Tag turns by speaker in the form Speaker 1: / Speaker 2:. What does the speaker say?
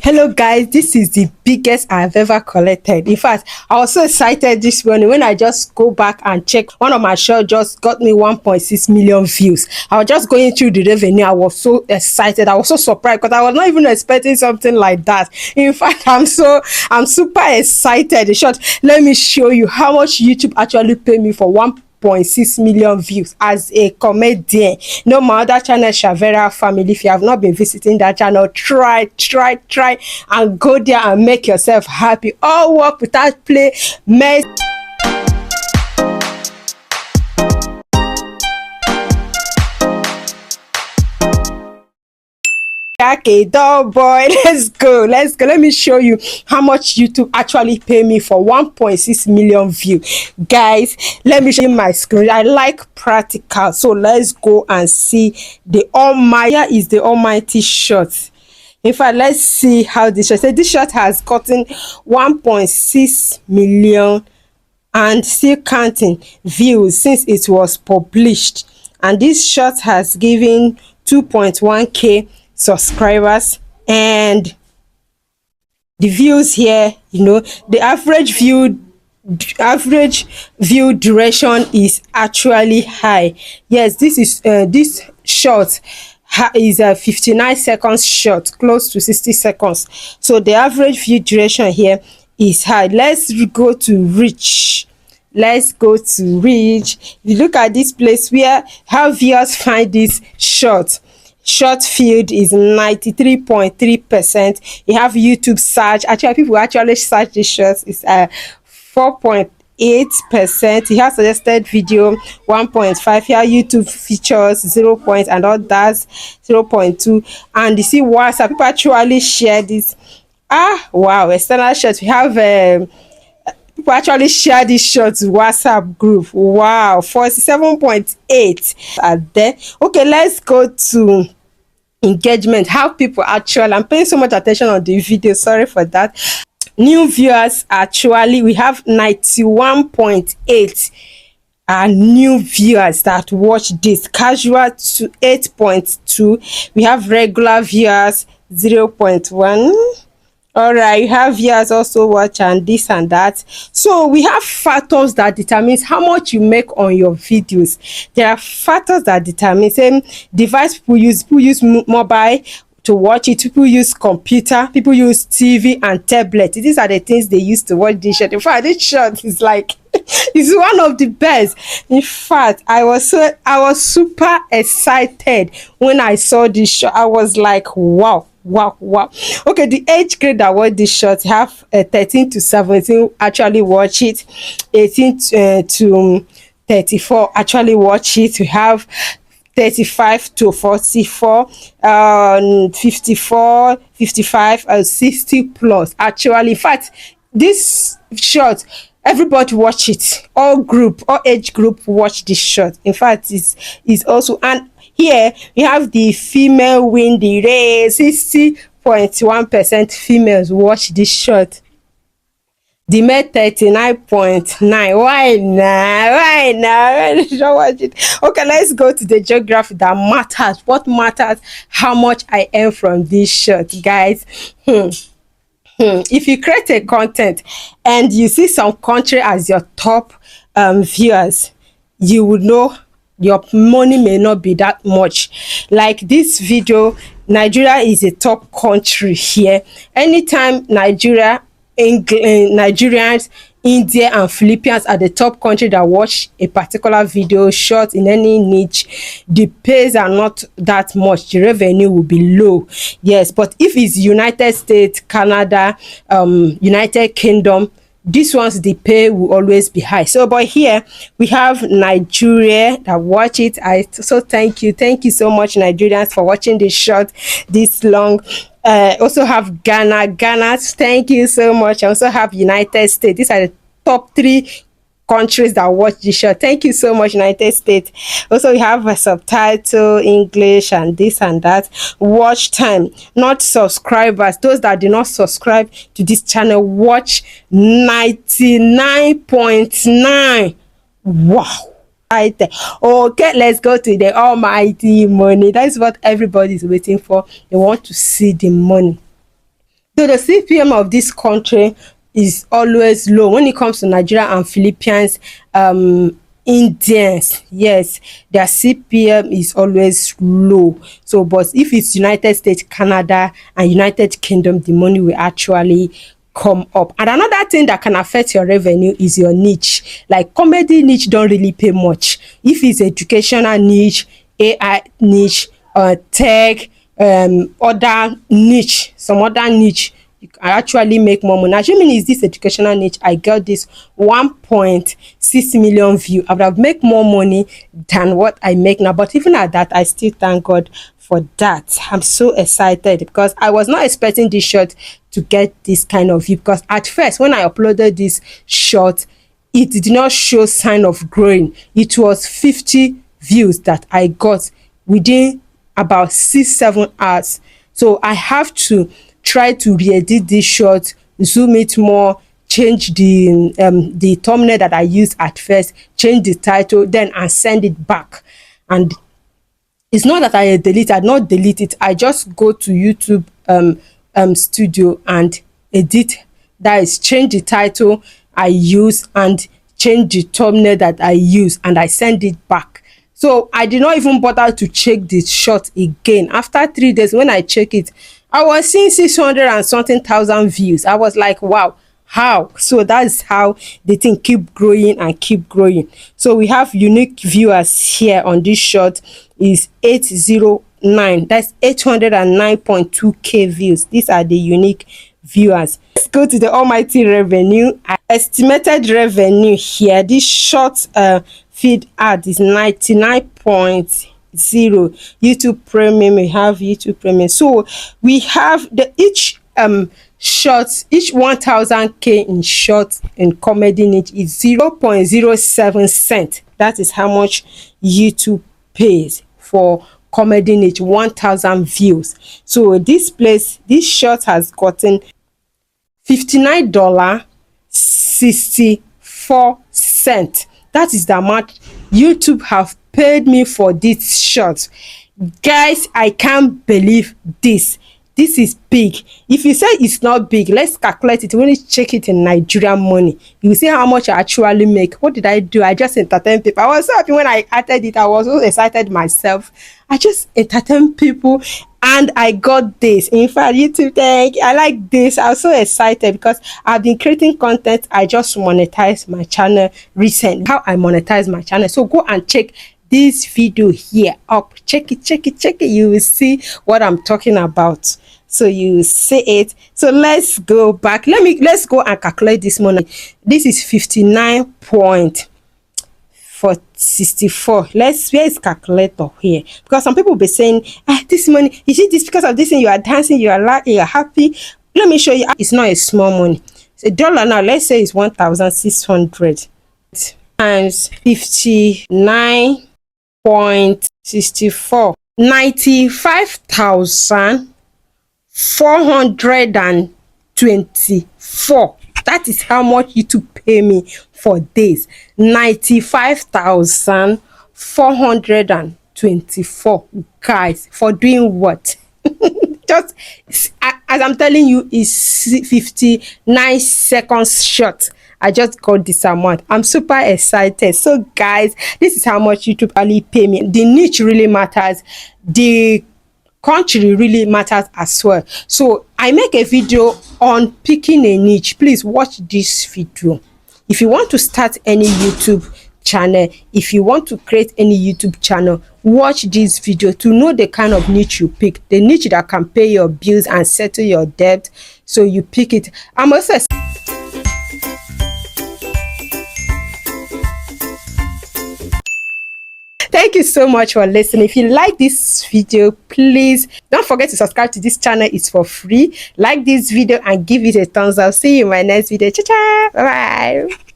Speaker 1: Hello guys, this is the biggest I've ever collected. In fact, I was so excited this morning when I just go back and check. One of my shows just got me 1.6 million views. I was just going through the revenue. I was so excited. I was so surprised because I was not even expecting something like that. In fact, I'm super excited. In short, let me show you how much YouTube actually paid me for 1.6 million views as a comedian. No, my other channel, Shavera Family. If you have not been visiting that channel, try and go there and make yourself happy. All work without play, mess. Okay, dog boy, let's go. Let me show you how much YouTube actually pay me for 1.6 million view. Guys, let me show you my screen. I like practical, so let's go and see the almighty. Here is the almighty shot. In fact, let's see how this shot. So this shot has gotten 1.6 million and still counting views since it was published, and this shot has given 2.1k subscribers, and the views here, the average view duration is actually high. Yes, this is this short is a 59 seconds short, close to 60 seconds, so the average view duration here is high. Let's go to reach. If you look at this place where how viewers find this short field is 93.3%. You have YouTube search. Actually, people actually search this short is 4.8%. You have suggested video 1.5. Here YouTube features 0 point and all that's 0.2. And you see WhatsApp, people actually share this. Wow, external shots. We have people actually share this short WhatsApp group. Wow, 47.8 are there. Okay, let's go to engagement. How people actually, I'm paying so much attention on the video, sorry for that. New viewers, actually we have 91.8 new viewers that watch this. Casual to 8.2. We have regular viewers 0.1. All right, you have viewers also watch and this and that. So we have factors that determines how much you make on your videos. There are factors that determine same device. People use mobile to watch it, people use computer, people use TV and tablet. These are the things they use to watch this shot. In fact, this shot is like it's one of the best. In fact, I was super excited when I saw this shot. I was like, wow. Okay, the age grade that watch this shot have 13 to 17 actually watch it, 18 to 34 actually watch it. We have 35 to 44, 54, 55 and 60 plus actually. In fact, this shot everybody watch it, all age group watch this shot. In fact, is also, and here we have the female win the race. 60.1% females watch this shot. The male 39.9. Why now? Don't watch it. Okay, let's go to the geography that matters. What matters? How much I earn from this shot, guys. If you create a content and you see some country as your top viewers, you would know your money may not be that much. Like this video, Nigeria is a top country here. Anytime Nigerians, India and Philippines are the top country that watch a particular video shot in any niche, the pays are not that much, the revenue will be low. Yes, but if it's United States, Canada, United Kingdom, these ones the pay will always be high. So but here we have Nigeria that watch it. So thank you so much, Nigerians, for watching this shot this long. Also have Ghana, thank you so much. I also have United States. These are the top 3 countries that watch this show. Thank you so much, United States. Also we have a subtitle English and this and that. Watch time, not subscribers. Those that do not subscribe to this channel watch 99.9. wow. Okay, let's go to the almighty money. That's what everybody is waiting for. They want to see the money. Though the CPM of this country is always low when it comes to Nigeria and Philippines, Indians, yes, their CPM is always low. So, but if it's United States, Canada, and United Kingdom, the money will actually come up. And another thing that can affect your revenue is your niche. Like comedy niche don't really pay much. If it's educational niche, AI niche, tech, other niche, some other niche, you can actually make more money. Assuming is this educational niche, I got this 1.6 million view. I would have make more money than what I make now. But even at that, I still thank God for that. I'm so excited because I was not expecting this short to get this kind of view. Because at first, when I uploaded this short, it did not show sign of growing. It was 50 views that I got within about 6-7 hours. So I have to try to re-edit this short, zoom it more, change the thumbnail that I used at first, change the title, then and send it back. And it's not that I not delete it. I just go to YouTube studio and edit. That is, change the title I use and change the thumbnail that I use, and I send it back. So I did not even bother to check this short again. After 3 days, when I check it, I was seeing 600 and something thousand views. I was like, wow, how? So that's how the thing keep growing and keep growing. So we have unique viewers here on this short is 809. That's 809.2k views. These are the unique viewers. Let's go to the almighty revenue. Estimated revenue here. This short feed ad is 99.0. YouTube Premium, we have YouTube Premium. So we have the each short, each 1000k in short in comedy niche is 0.07 cent. That is how much YouTube pays for comedy niche, 1000 views. So this this short has gotten $59.64. That is the amount YouTube have paid me for this short. Guys, I can't believe this. This is big. If you say it's not big, let's calculate it. When you check it in Nigerian money, you will see how much I actually make. What did I do? I just entertained people. I was so happy when I added it. I was so excited myself. I just entertained people and I got this. In fact, YouTube, thank you. I like this. I was so excited because I've been creating content. I just monetized my channel recently. How I monetize my channel. So go and check this video here up. Check it. You will see what I'm talking about. So you see it. So let's go back. Let's go and calculate this money. This is 59.64. Where is calculator here? Because some people be saying, this money, you see this because of this thing, you are dancing, you are laughing, you are happy. Let me show you. It's not a small money. It's $1 now. Let's say it's 1,600 times 59.64. 95,424. That is how much YouTube pay me for this. 95,424. Guys, for doing what? Just as I'm telling you, is 59 seconds short. I just got this amount. I'm super excited. So guys, this is how much YouTube really pay me. The niche really matters. The country really matters as well. So I make a video on picking a niche. Please watch this video. If you want to start any YouTube channel, if you want to create any YouTube channel, watch this video to know the kind of niche you pick, the niche that can pay your bills and settle your debt. So you pick it. I'm also thank you so much for listening. If you like this video, please don't forget to subscribe to this channel. It's for free. Like this video and give it a thumbs up. See you in my next video. Ciao, ciao. Bye bye.